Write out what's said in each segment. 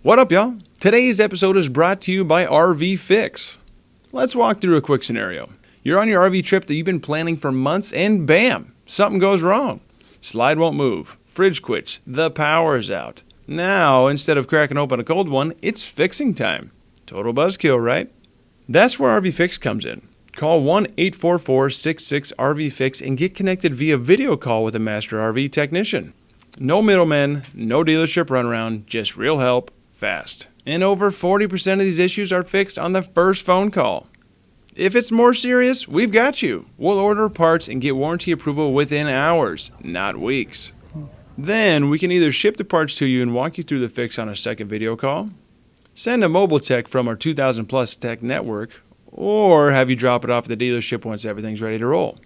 What up, y'all? Today's episode is brought to you by RV Fix. Let's walk through a quick scenario. You're on your RV trip that you've been planning for months and bam, something goes wrong. Slide won't move, fridge quits, the power's out. Now, instead of cracking open a cold one, it's fixing time. Total buzzkill, right? That's where RV Fix comes in. Call 1-844-66-RV-FIX and get connected via video call with a master RV technician. No middlemen, no dealership runaround, just real help, fast. And over 40% of these issues are fixed on the first phone call. If it's more serious, we've got you. We'll order parts and get warranty approval within hours, not weeks. Then we can either ship the parts to you and walk you through the fix on a second video call, send a mobile tech from our 2,000 plus tech network, or have you drop it off at the dealership once everything's ready to roll.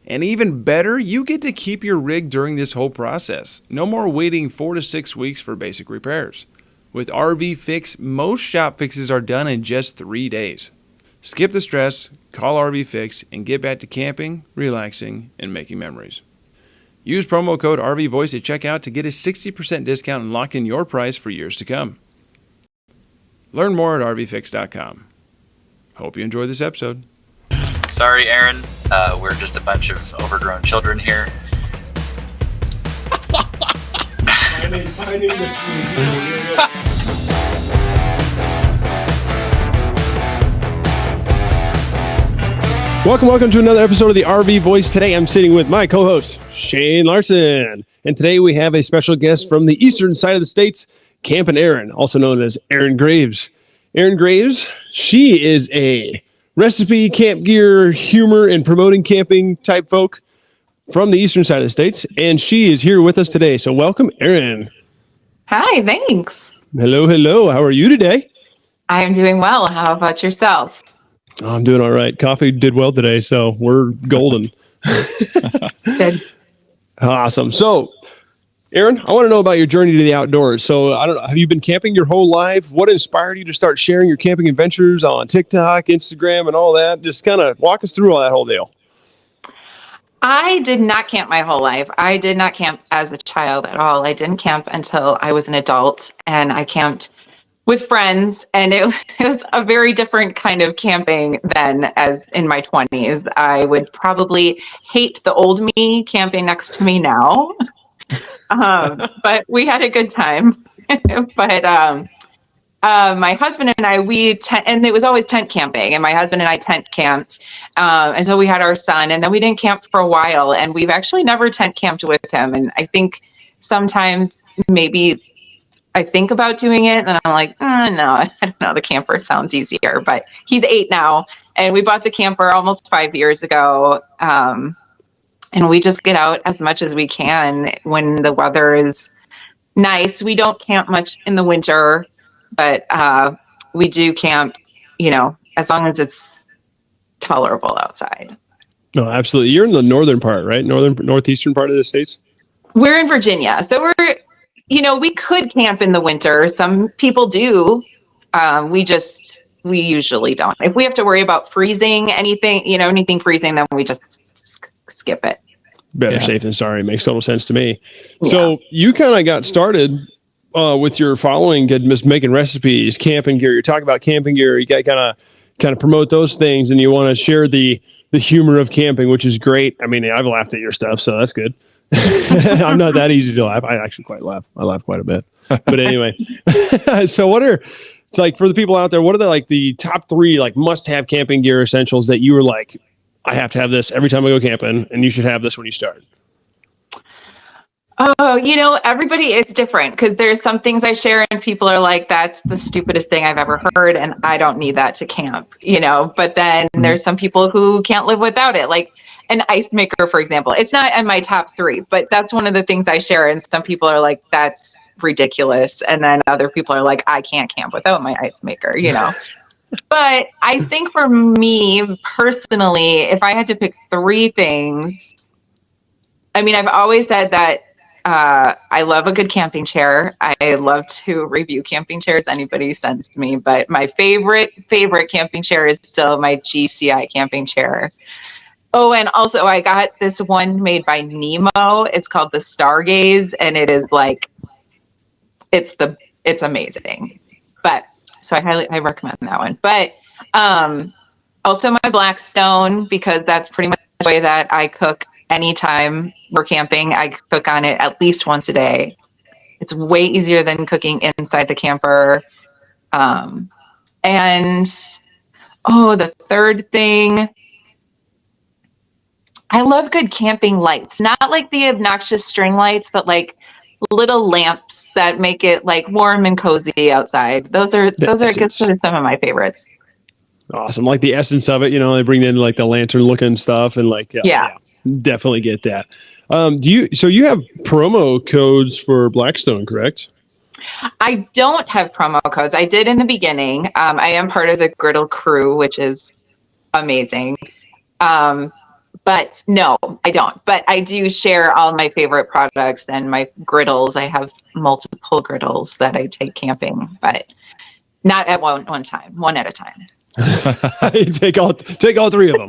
And even better, you get to keep your rig during this whole process. No more waiting 4 to 6 weeks for basic repairs. With RV Fix, most shop fixes are done in just 3 days. Skip the stress, call RV Fix, and get back to camping, relaxing, and making memories. Use promo code RVVoice at checkout to get a 60% discount and lock in your price for years to come. Learn more at RVFix.com. Hope you enjoyed this episode. Sorry, Aaron. We're just a bunch of overgrown children here. Welcome to another episode of the RV Voice. Today I'm sitting with my co-host, Shane Larson. And today we have a special guest from the eastern side of the states, Campin Erin, also known as Erin Graves. Erin Graves, she is a recipe, camp gear, humor, and promoting camping type folk from the eastern side of the states. And she is here with us today. So welcome, Erin. Hi, thanks. Hello. How are you today? I am doing well. How about yourself? Oh, I'm doing all right. Coffee did well today, so we're golden. Good. Awesome. So, Erin, I want to know about your journey to the outdoors. So, I don't know, have you been camping your whole life? What inspired you to start sharing your camping adventures on TikTok, Instagram, and all that? Just kind of walk us through all that whole deal. I did not camp my whole life. I did not camp as a child at all. I didn't camp until I was an adult, and I camped with friends, and it was a very different kind of camping than as in my 20s. I would probably hate the old me camping next to me now, but we had a good time. But my husband and I, and it was always tent camping, and my husband and I tent camped until we had our son, and then we didn't camp for a while, and we've actually never tent camped with him. And I think sometimes maybe I think about doing it, and I'm like, no, I don't know. The camper sounds easier, but he's 8 now, and we bought the camper almost 5 years ago. And we just get out as much as we can when the weather is nice. We don't camp much in the winter, but we do camp, as long as it's tolerable outside. No, absolutely. You're in the northern part, right? Northeastern part of the states? We're in Virginia. So we could camp in the winter. Some people do. We usually don't. If we have to worry about freezing anything freezing, then we just skip it. Better safe than sorry. Makes total sense to me. Yeah. So you kind of got started with your following, just making recipes, camping gear. You're talking about camping gear. You got kind of promote those things, and you want to share the humor of camping, which is great. I mean, I've laughed at your stuff, so that's good. I'm not that easy to laugh. I actually quite laugh. I laugh quite a bit. But anyway, so it's like for the people out there, what are the top 3 must-have camping gear essentials that you were like, I have to have this every time I go camping, and you should have this when you start? Oh, everybody is different, because there's some things I share and people are like, that's the stupidest thing I've ever heard, and I don't need that to camp, but then there's some people who can't live without it. Like an ice maker, for example. It's not in my top 3, but that's one of the things I share. And some people are like, that's ridiculous. And then other people are like, I can't camp without my ice maker, But I think for me personally, if I had to pick 3 things, I mean, I've always said that I love a good camping chair. I love to review camping chairs. Anybody sends to me, but my favorite camping chair is still my GCI camping chair. Oh, and also I got this one made by Nemo. It's called the Stargaze, and it is like, it's it's amazing. But so I recommend that one. But also my Blackstone, because that's pretty much the way that I cook anytime we're camping. I cook on it at least once a day. It's way easier than cooking inside the camper. And the third thing, I love good camping lights. Not like the obnoxious string lights, but like little lamps that make it like warm and cozy outside. Those are some of my favorites. Awesome. Like the essence of it, they bring in like the lantern looking stuff and like, yeah, definitely get that. You have promo codes for Blackstone, correct? I don't have promo codes. I did in the beginning. I am part of the Griddle crew, which is amazing. But no, I don't. But I do share all my favorite products and my griddles. I have multiple griddles that I take camping, but not at one time, one at a time. take all three of them.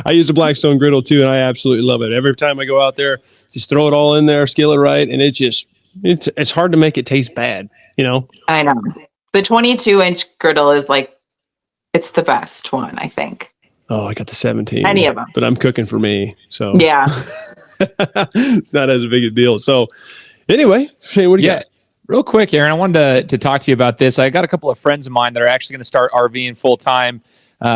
I use a Blackstone griddle too, and I absolutely love it. Every time I go out there, just throw it all in there, scale it right, and it's hard to make it taste bad, I know. The 22-inch griddle is like, it's the best one, I think. Oh, I got the 17. Any of them. But I'm cooking for me, so yeah. It's not as big a deal. So anyway, Shane, what do you got? Real quick, Aaron, I wanted to talk to you about this. I got a couple of friends of mine that are actually going to start RVing full time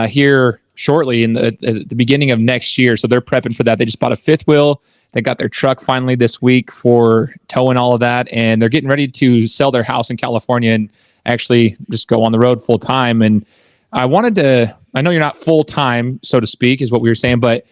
here shortly at the beginning of next year. So they're prepping for that. They just bought a fifth wheel. They got their truck finally this week for towing all of that, and they're getting ready to sell their house in California and actually just go on the road full time. And I know you're not full time, so to speak, is what we were saying, but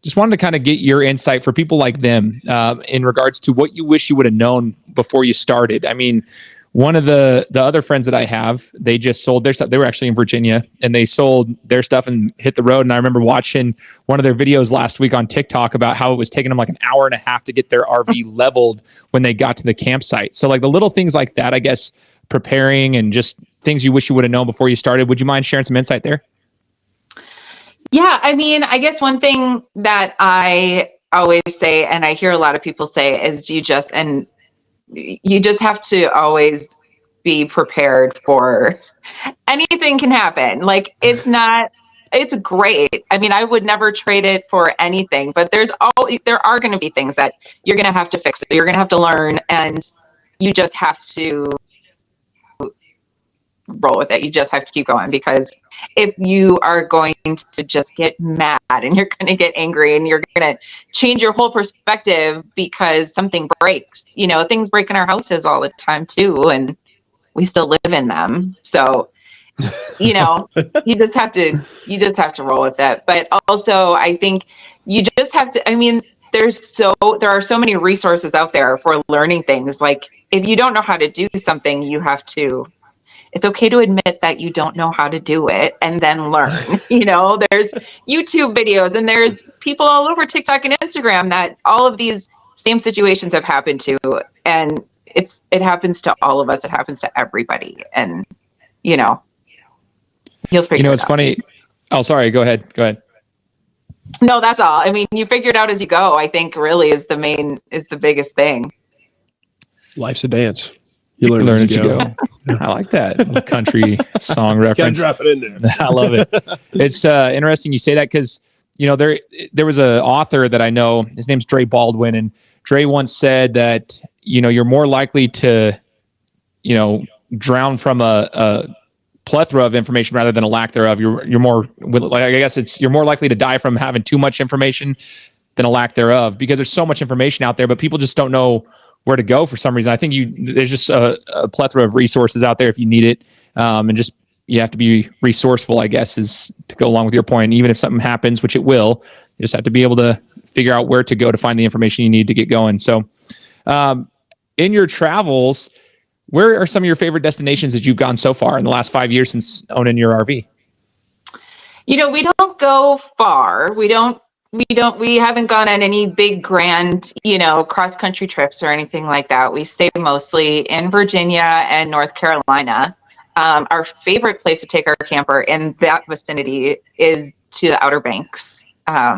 just wanted to kind of get your insight for people like them in regards to what you wish you would have known before you started. I mean, one of the other friends that I have, they just sold their stuff. They were actually in Virginia, and they sold their stuff and hit the road. And I remember watching one of their videos last week on TikTok about how it was taking them like an hour and a half to get their RV leveled when they got to the campsite. So like the little things like that, I guess, preparing and just things you wish you would have known before you started. Would you mind sharing some insight there? Yeah, I mean, I guess one thing that I always say, and I hear a lot of people say, is you just have to always be prepared for anything can happen. Like it's great. I mean, I would never trade it for anything, but there are going to be things that you're going to have to fix. You're going to have to learn, and you just have to roll with it. You just have to keep going, because if you are going to just get mad and you're going to get angry and you're going to change your whole perspective because something breaks, things break in our houses all the time too, and we still live in them. So, you just have to roll with it. But also I think you just have to, I mean, there are so many resources out there for learning things. Like if you don't know how to do something, it's okay to admit that you don't know how to do it and then learn. There's YouTube videos and there's people all over TikTok and Instagram that all of these same situations have happened to. And it happens to all of us. It happens to everybody. And, you'll figure it out. It's funny. Oh, sorry. Go ahead. No, that's all. I mean, you figure it out as you go, I think really is the biggest thing. Life's a dance. You learn as you go. I like that country song reference. Gotta drop it in there. I love it. It's interesting you say that because, there was an author that I know, his name's Dre Baldwin, and Dre once said that, you're more likely to, drown from a plethora of information rather than a lack thereof. You're more, you're more likely to die from having too much information than a lack thereof, because there's so much information out there, but people just don't know where to go for some reason. I think there's just a plethora of resources out there if you need it. And just, you have to be resourceful, I guess, is to go along with your point. And even if something happens, which it will, you just have to be able to figure out where to go to find the information you need to get going. So, in your travels, where are some of your favorite destinations that you've gone so far in the last 5 years since owning your RV? We don't go far. We haven't gone on any big grand, cross country trips or anything like that. We stay mostly in Virginia and North Carolina. Our favorite place to take our camper in that vicinity is to the Outer Banks.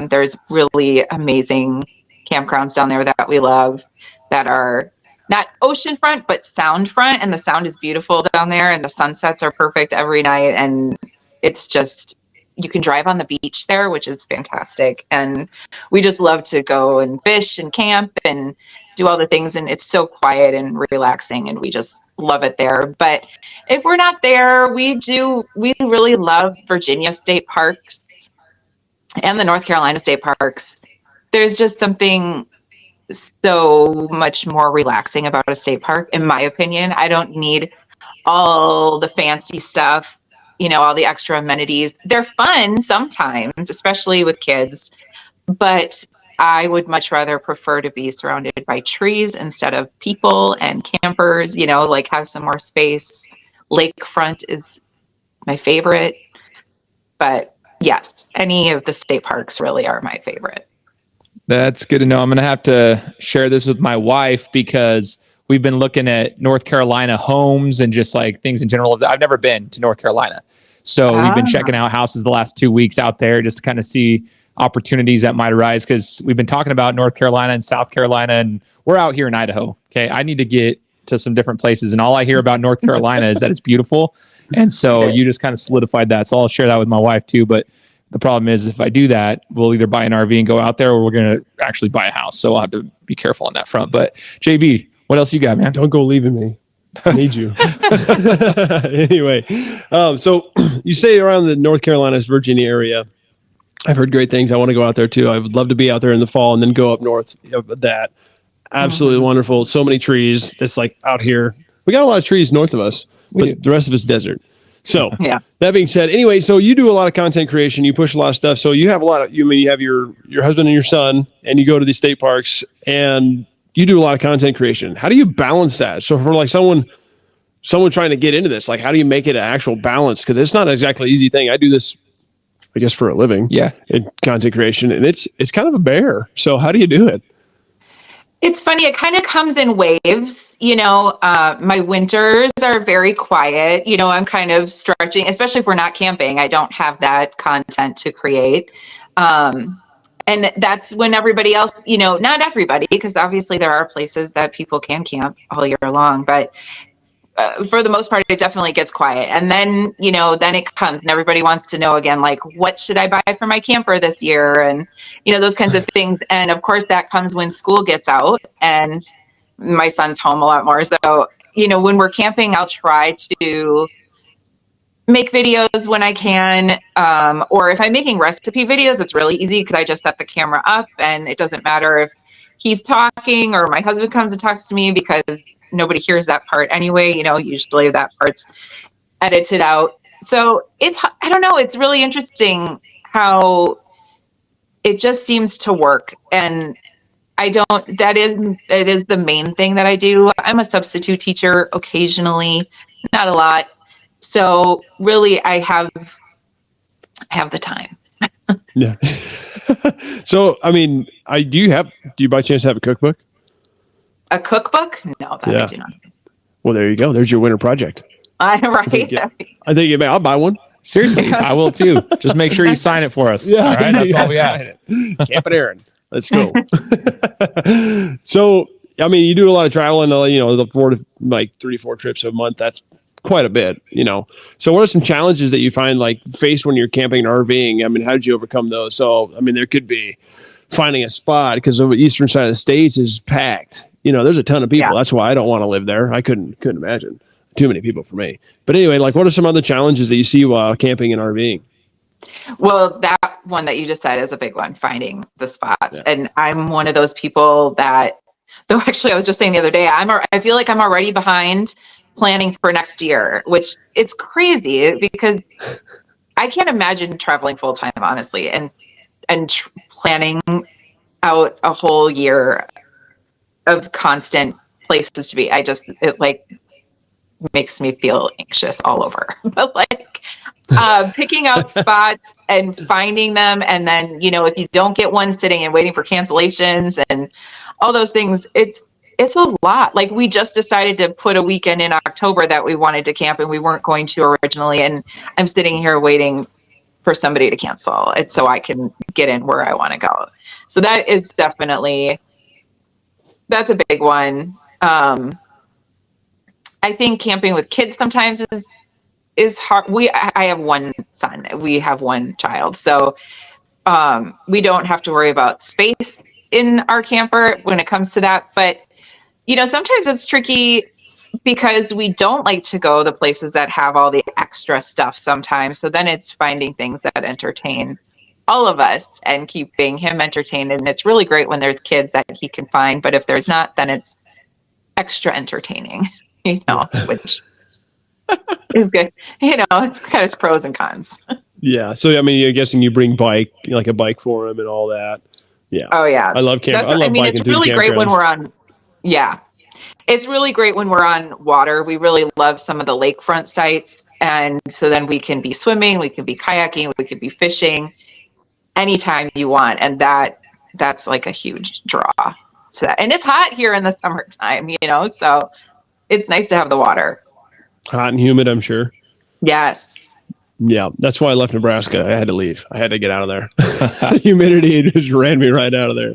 There's really amazing campgrounds down there that we love, that are not oceanfront, but soundfront. And the sound is beautiful down there, and the sunsets are perfect every night. And it's just, you can drive on the beach there, which is fantastic. And we just love to go and fish and camp and do all the things. And it's so quiet and relaxing, and we just love it there. But if we're not there, we really love Virginia state parks and the North Carolina state parks. There's just something so much more relaxing about a state park, in my opinion. I don't need all the fancy stuff, all the extra amenities. They're fun sometimes, especially with kids, but I would much rather prefer to be surrounded by trees instead of people and campers, like have some more space. Lakefront is my favorite, but yes, any of the state parks really are my favorite. That's good to know. I'm going to have to share this with my wife because we've been looking at North Carolina homes and just like things in general. I've never been to North Carolina. So we've been checking out houses the last 2 weeks out there just to kind of see opportunities that might arise, because we've been talking about North Carolina and South Carolina, and we're out here in Idaho. Okay. I need to get to some different places, and all I hear about North Carolina is that it's beautiful. And so you just kind of solidified that. So I'll share that with my wife too. But the problem is, if I do that, we'll either buy an RV and go out there, or we're going to actually buy a house. So I'll have to be careful on that front. But JB, what else you got, man? Don't go leaving me. I need you. Anyway, so you say around the North Carolina's Virginia area. I've heard great things. I want to go out there too. I would love to be out there in the fall and then go up north of that. Absolutely wonderful. So many trees. It's like out here. We got a lot of trees north of us, but the rest of it's desert. So that being said, anyway, so you do a lot of content creation. You push a lot of stuff. So you have a lot of, you have your husband and your son, and you go to these state parks, and you do a lot of content creation. How do you balance that? So for like someone trying to get into this, like how do you make it an actual balance? Because it's not exactly an easy thing. I do this, I guess, for a living. Yeah. In content creation, and it's kind of a bear. So how do you do it? It's funny. It kind of comes in waves. My winters are very quiet. I'm kind of stretching, especially if we're not camping. I don't have that content to create. And that's when everybody else, not everybody, because obviously there are places that people can camp all year long, but for the most part, it definitely gets quiet. And then, then it comes and everybody wants to know again, like, what should I buy for my camper this year? And, those kinds of things. And of course that comes when school gets out and my son's home a lot more. So, when we're camping, I'll try to make videos when I can. Or if I'm making recipe videos, it's really easy because I just set the camera up and it doesn't matter if he's talking or my husband comes and talks to me, because nobody hears that part anyway. Usually that part's edited out. So I don't know. It's really interesting how it just seems to work. And it is the main thing that I do. I'm a substitute teacher occasionally, not a lot. So really I have the time. Yeah. So, I mean, do you by chance have a cookbook? A cookbook? No, that I do not. Well, there you go. There's your winter project. Right. I think I'll buy one. Seriously, I will too. Just make sure you sign it for us. Yeah. All right. That's all we ask. Campin Erin. Let's go. So, I mean, you do a lot of traveling, the 3 to 4 trips a month. That's quite a bit, So what are some challenges that you find faced when you're camping and RVing? I mean, how did you overcome those? So, I mean, there could be finding a spot because the eastern side of the states is packed. There's a ton of people. Yeah. That's why I don't want to live there. I couldn't imagine too many people for me. But anyway, what are some other challenges that you see while camping and RVing? Well, that one that you just said is a big one, finding the spots. Yeah. And I'm one of those people that, though actually I was just saying the other day, I feel like I'm already behind planning for next year, which it's crazy because I can't imagine traveling full time, honestly, and planning out a whole year of constant places to be. It makes me feel anxious all over. But picking out spots and finding them, and then if you don't get one, sitting and waiting for cancellations and all those things, it's a lot. We just decided to put a weekend in October that we wanted to camp, and we weren't going to originally. And I'm sitting here waiting for somebody to cancel it so I can get in where I want to go. So that is that's a big one. I think camping with kids sometimes is hard. I have one son. We have one child, so we don't have to worry about space in our camper when it comes to that. But sometimes it's tricky because we don't like to go the places that have all the extra stuff sometimes. So then it's finding things that entertain all of us and keeping him entertained. And it's really great when there's kids that he can find. But if there's not, then it's extra entertaining, which is good. It's got its pros and cons. Yeah. So, I mean, you're guessing you bring like a bike for him and all that. Yeah. Oh, yeah. I love camping. It's really great when we're on. Yeah. It's really great when we're on water. We really love some of the lakefront sites. And so then we can be swimming, we can be kayaking, we could be fishing anytime you want. And that's like a huge draw to that. And it's hot here in the summertime, so it's nice to have the water. Hot and humid, I'm sure. Yes. Yeah, that's why I left Nebraska. I had to leave. I had to get out of there. The humidity just ran me right out of there.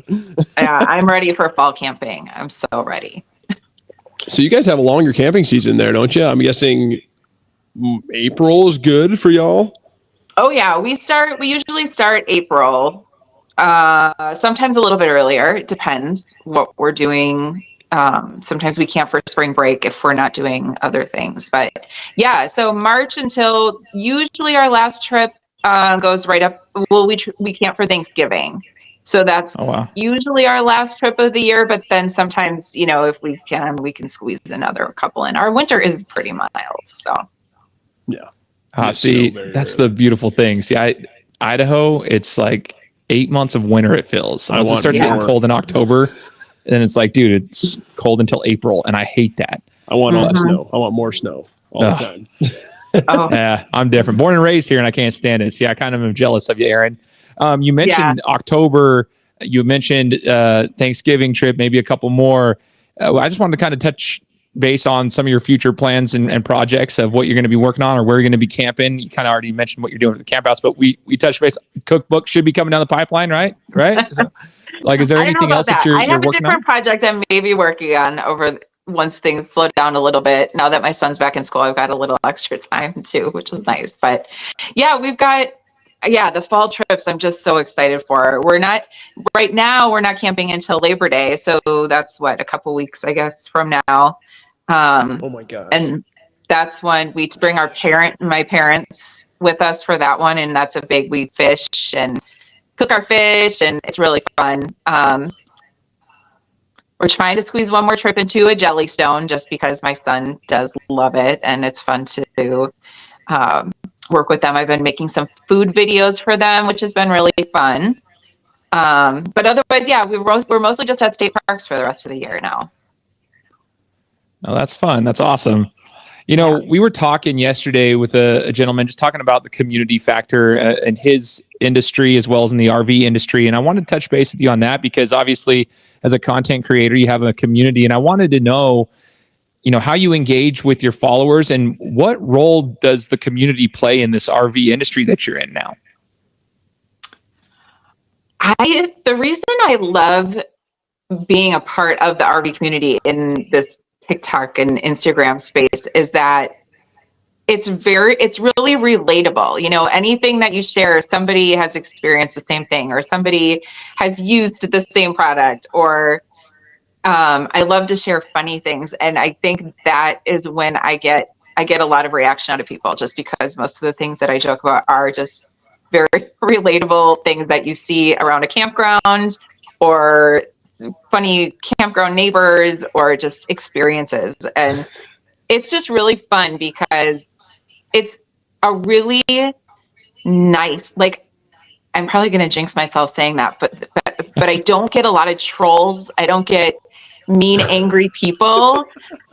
Yeah, I'm ready for fall camping. I'm so ready. So you guys have a longer camping season there, don't you? I'm guessing April is good for y'all. Oh yeah, we usually start April. Sometimes a little bit earlier. It depends what we're doing. Sometimes we camp for spring break if we're not doing other things. But yeah, so March until usually our last trip goes right up. Well, we camp for Thanksgiving. So that's usually our last trip of the year. But then sometimes, if we can squeeze another couple in. Our winter is pretty mild. So yeah. See, that's the beautiful thing. See, Idaho, it's like 8 months of winter. It feels once it starts getting cold in October, then it's like, dude, it's cold until April, and I hate that. I want all that snow. I want more snow all the time. Yeah, I'm different. Born and raised here, and I can't stand it. See, I kind of am jealous of you, Erin. You mentioned October. You mentioned Thanksgiving trip, maybe a couple more. I just wanted to kind of touch base on some of your future plans and projects of what you're going to be working on or where you're going to be camping. You kind of already mentioned what you're doing for the camp house, but we touched base. Cookbook should be coming down the pipeline, right? So, is there anything else that you're working on? I have a different project I may be working on once things slow down a little bit. Now that my son's back in school, I've got a little extra time too, which is nice. But yeah, we've got the fall trips I'm just so excited for. We're not camping until Labor Day. So that's a couple weeks, I guess, from now. Oh my gosh. And that's when we bring my parents with us for that one. And that's we fish and cook our fish, and it's really fun. We're trying to squeeze one more trip into a Jellystone just because my son does love it. And it's fun to work with them. I've been making some food videos for them, which has been really fun. But otherwise, we're mostly just at state parks for the rest of the year now. Oh, that's fun. That's awesome. We were talking yesterday with a gentleman just talking about the community factor in his industry as well as in the RV industry. And I wanted to touch base with you on that because obviously as a content creator, you have a community, and I wanted to know, how you engage with your followers and what role does the community play in this RV industry that you're in now? The reason I love being a part of the RV community in this TikTok and Instagram space is that it's really relatable. Anything that you share, somebody has experienced the same thing, or somebody has used the same product, or I love to share funny things. And I think that is when I get a lot of reaction out of people, just because most of the things that I joke about are just very relatable things that you see around a campground, or funny campground neighbors, or just experiences. And it's just really fun because it's a really nice, I'm probably going to jinx myself saying that, but I don't get a lot of trolls. I don't get mean, angry people.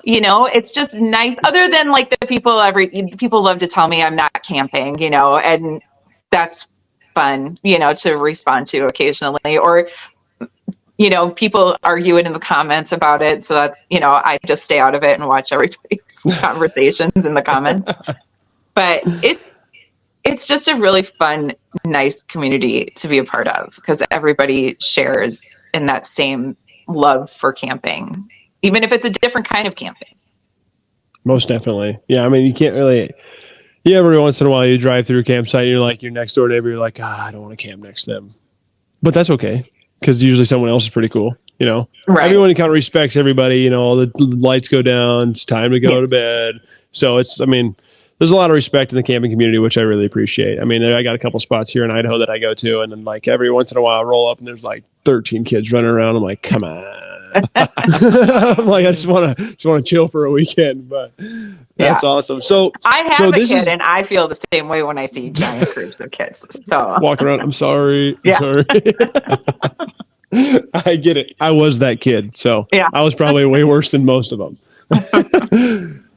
It's just nice. Other than the people love to tell me I'm not camping, and that's fun, to respond to occasionally, or people arguing in the comments about it. So that's, I just stay out of it and watch everybody's conversations in the comments. But it's just a really fun, nice community to be a part of because everybody shares in that same love for camping. even if it's a different kind of camping. Most definitely. Yeah. I mean, you can't really, yeah, every once in a while you drive through a campsite and you're like, your next door neighbor, you're like, I don't want to camp next to them. But that's okay. Because usually someone else is pretty cool, you know? Right. Everyone kind of respects everybody, you know, all the lights go down. It's time to go to bed. So it's, I mean, there's a lot of respect in the camping community, which I really appreciate. I mean, I got a couple spots here in Idaho that I go to, and then like every once in a while I roll up and there's like 13 kids running around. I'm like, come on. I'm like, I just want to chill for a weekend, but that's awesome. So I have a kid, and I feel the same way when I see giant groups of kids. So walk around. I'm sorry. Yeah. I'm sorry. I get it. I was that kid, so Yeah. I was probably way worse than most of them.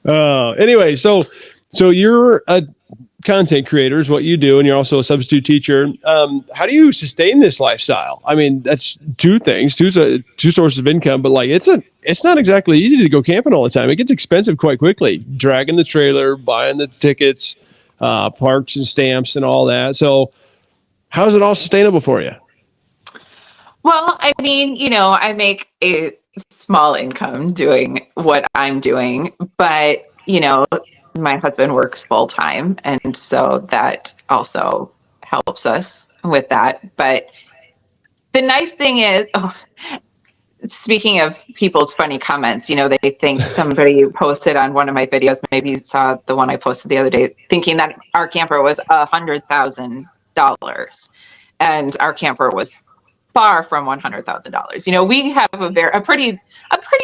Anyway, so you're a content creator is what you do, and you're also a substitute teacher. How do you sustain this lifestyle? I mean, that's two sources of income, but like it's not exactly easy to go camping all the time. It gets expensive quite quickly. Dragging the trailer, buying the tickets, parks and stamps, and all that. So, how is it all sustainable for you? Well, I mean, you know, I make a small income doing what I'm doing, but, you know, my husband works full time. And so that also helps us with that. But the nice thing is, speaking of people's funny comments, you know, they think somebody posted on one of my videos, maybe you saw the one I posted the other day, thinking that our camper was $100,000 and our camper was far from $100,000. You know, we have a pretty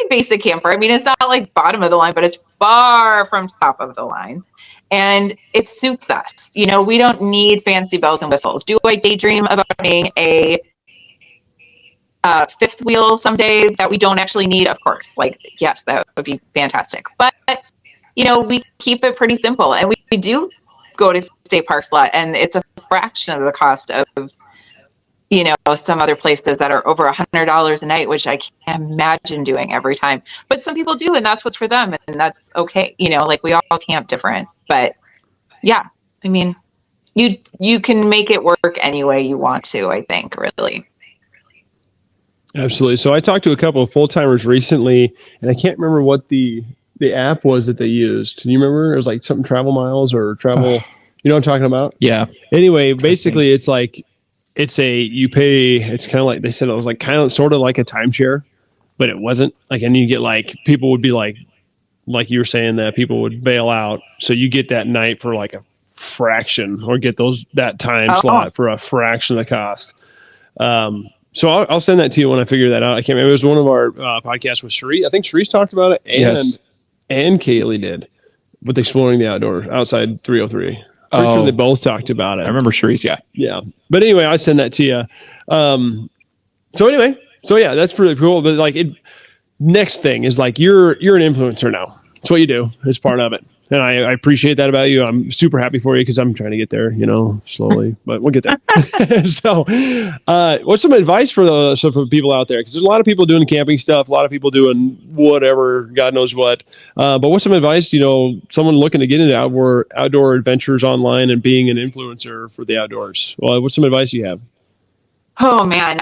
basic camper. I mean, it's not like bottom of the line, but it's far from top of the line, and it suits us. You know, we don't need fancy bells and whistles. Do I daydream about being a fifth wheel someday that we don't actually need? Of course. Like, yes, that would be fantastic. But, you know, we keep it pretty simple, and we do go to state parks a lot, and it's a fraction of the cost of, you know, some other places that are over $100 a night, which I can't imagine doing every time. But some people do, and that's what's for them, and that's okay. You know, like we all camp different. But yeah, I mean, you can make it work any way you want to, I think, really. Absolutely. So I talked to a couple of full-timers recently, and I can't remember what the app was that they used. Can you remember? It was like something Travel Miles or Travel. You know what I'm talking about? Yeah. Anyway, basically it's like, you pay, it's kind of like, they said it was like kind of sort of like a timeshare, but it wasn't like, and you get like, people would be like you were saying that people would bail out. So you get that night for like a fraction, or get that time slot for a fraction of the cost. So I'll send that to you when I figure that out. I can't remember. It was one of our podcasts with Cherise. I think Cherise talked about it, and Kaylee did with Exploring the Outdoors outside 303. Pretty sure they both talked about it. I remember Cherise, Yeah. But anyway, I send that to you. So yeah, that's pretty cool. But like, next thing is like, you're an influencer now. It's what you do. It's part of it. And I appreciate that about you. I'm super happy for you because I'm trying to get there, you know, slowly, but we'll get there. So what's some advice for people out there? Because there's a lot of people doing camping stuff, a lot of people doing whatever, God knows what. But what's some advice, you know, someone looking to get into outdoor adventures online and being an influencer for the outdoors? Well, what's some advice you have? Oh, man.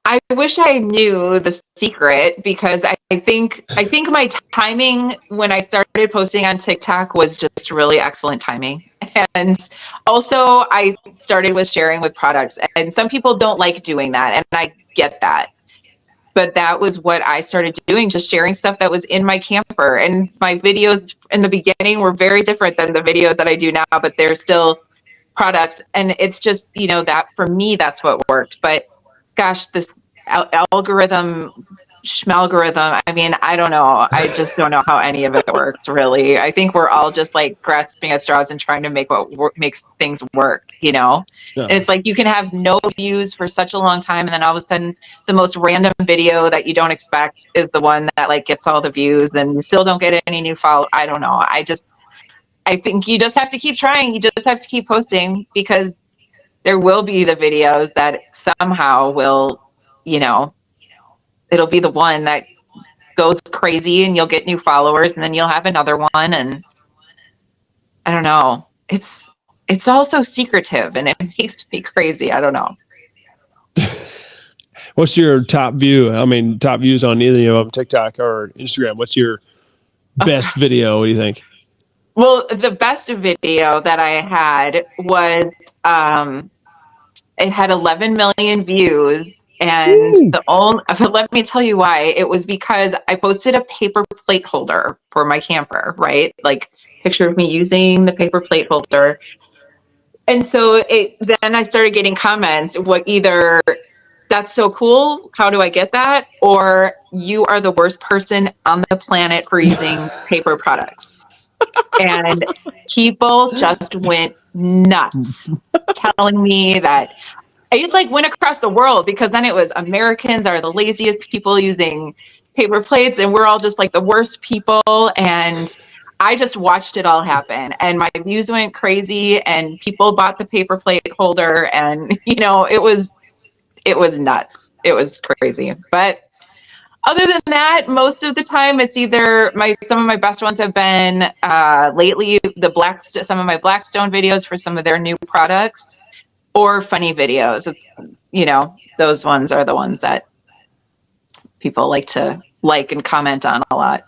I wish I knew the secret, because I think my timing when I started posting on TikTok was just really excellent timing. And also I started with sharing with products, and some people don't like doing that, and I get that. But that was what I started doing, just sharing stuff that was in my camper. And my videos in the beginning were very different than the videos that I do now, but they're still products. And it's just, you know, that for me, that's what worked. But gosh, this algorithm, schmalgorithm, I mean, I don't know. I just don't know how any of it works, really. I think we're all just like grasping at straws and trying to make what makes things work, you know? Yeah. And it's like you can have no views for such a long time, and then all of a sudden the most random video that you don't expect is the one that like gets all the views, and you still don't get any new follow. I don't know. I think you just have to keep trying. You just have to keep posting, because there will be the videos that somehow will, you know, it'll be the one that goes crazy and you'll get new followers, and then you'll have another one. And I don't know. It's all so secretive, and it makes me crazy. I don't know. What's your top view? I mean, top views on either of them, TikTok or Instagram. What's your best video? What do you think? Well, the best video that I had was it had 11 million views, and let me tell you why. It was because I posted a paper plate holder for my camper, right? Like picture of me using the paper plate holder. And so then I started getting comments, either that's so cool, how do I get that? Or you are the worst person on the planet for using paper products. And people just went nuts telling me that it like went across the world, because then it was Americans are the laziest people using paper plates, and we're all just like the worst people. And I just watched it all happen, and my views went crazy, and people bought the paper plate holder, and it was nuts. It was crazy. But other than that, most of the time it's either some of my best ones have been lately some of my Blackstone videos for some of their new products, or funny videos. It's those ones are the ones that people like to like and comment on a lot.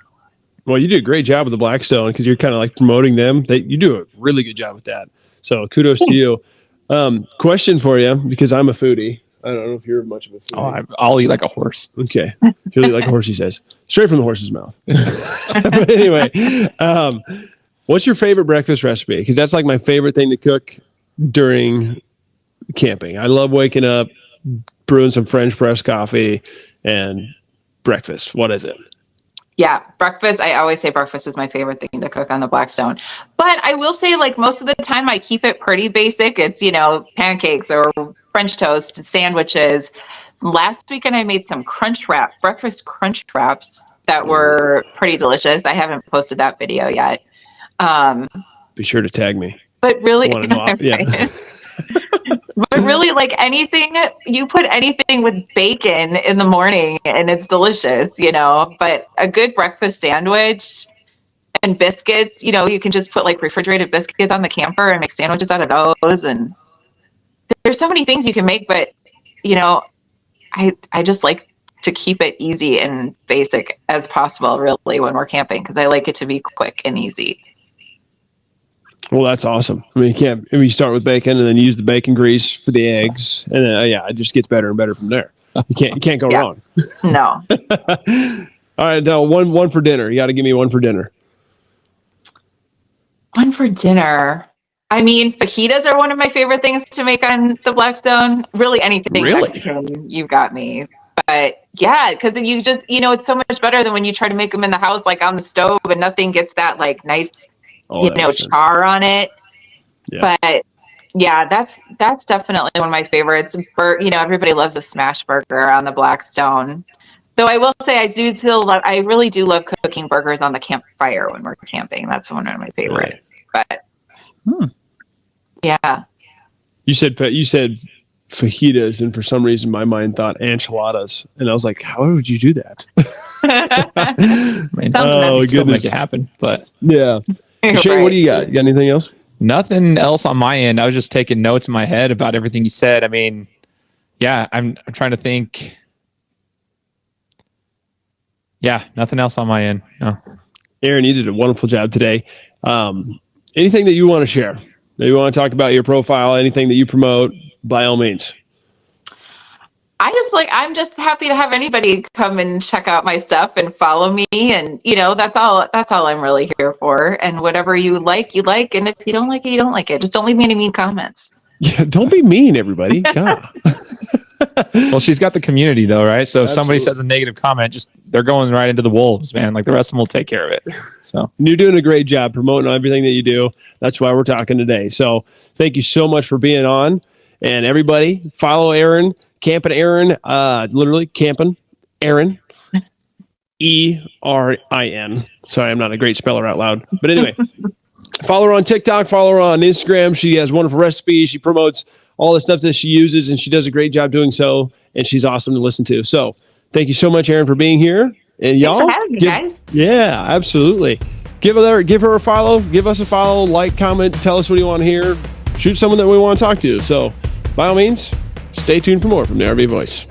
Well, you do a great job with the Blackstone, because you're kind of like promoting them. You do a really good job with that. So kudos to you. Question for you, because I'm a foodie. I don't know if you're much of a foodie. Oh, I'll eat like a horse. Okay. He'll eat like a horse, he says. Straight from the horse's mouth. But anyway, what's your favorite breakfast recipe? Because that's like my favorite thing to cook during camping. I love waking up, brewing some French press coffee, and breakfast. What is it? Yeah, breakfast. I always say breakfast is my favorite thing to cook on the Blackstone. But I will say, like, most of the time I keep it pretty basic. It's, pancakes or French toast, sandwiches. Last weekend I made some breakfast crunch wraps that were pretty delicious. I haven't posted that video yet. Be sure to tag me. But really, yeah. But really, like you put anything with bacon in the morning and it's delicious, but a good breakfast sandwich and biscuits, you can just put like refrigerated biscuits on the camper and make sandwiches out of those. And there's so many things you can make, but I just like to keep it easy and basic as possible, really, when we're camping, because I like it to be quick and easy. Well, that's awesome. I mean, you start with bacon and then use the bacon grease for the eggs, and then it just gets better and better from there. You can't go wrong. No. All right, now one for dinner. You got to give me one for dinner. One for dinner. I mean, fajitas are one of my favorite things to make on the Blackstone. Really, anything Mexican, you got me. But yeah, because you just it's so much better than when you try to make them in the house, like on the stove, and nothing gets that like nice. Char on it. Yeah. But yeah, that's definitely one of my favorites. Everybody loves a smash burger on the Blackstone. Though I will say I really do love cooking burgers on the campfire when we're camping. That's one of my favorites. Right. But yeah. You said fajitas, and for some reason my mind thought enchiladas, and I was like, how would you do that? Sounds still make it happen, but yeah. Shane, what do you got? You got anything else? Nothing else on my end. I was just taking notes in my head about everything you said. I mean, yeah, I'm trying to think. Yeah, nothing else on my end. No. Erin, you did a wonderful job today. Anything that you want to share? Maybe you want to talk about your profile, anything that you promote, by all means. I'm just happy to have anybody come and check out my stuff and follow me. And, that's all I'm really here for. And whatever you like. And if you don't like it, you don't like it. Just don't leave me any mean comments. Yeah, don't be mean, everybody. God. Well, she's got the community though, right? So if somebody says a negative comment, they're going right into the wolves, man. Like the rest of them will take care of it. So you're doing a great job promoting everything that you do. That's why we're talking today. So thank you so much for being on. And everybody, follow Erin, Campin Erin, literally Campin Erin, Erin. Sorry, I'm not a great speller out loud. But anyway, follow her on TikTok, follow her on Instagram. She has wonderful recipes. She promotes all the stuff that she uses, and she does a great job doing so. And she's awesome to listen to. So thank you so much, Erin, for being here. And y'all, thanks for having me, guys. Yeah, absolutely. Give her a follow. Give us a follow, like, comment, tell us what you want to hear. Shoot someone that we want to talk to. So by all means, stay tuned for more from the RV Voice.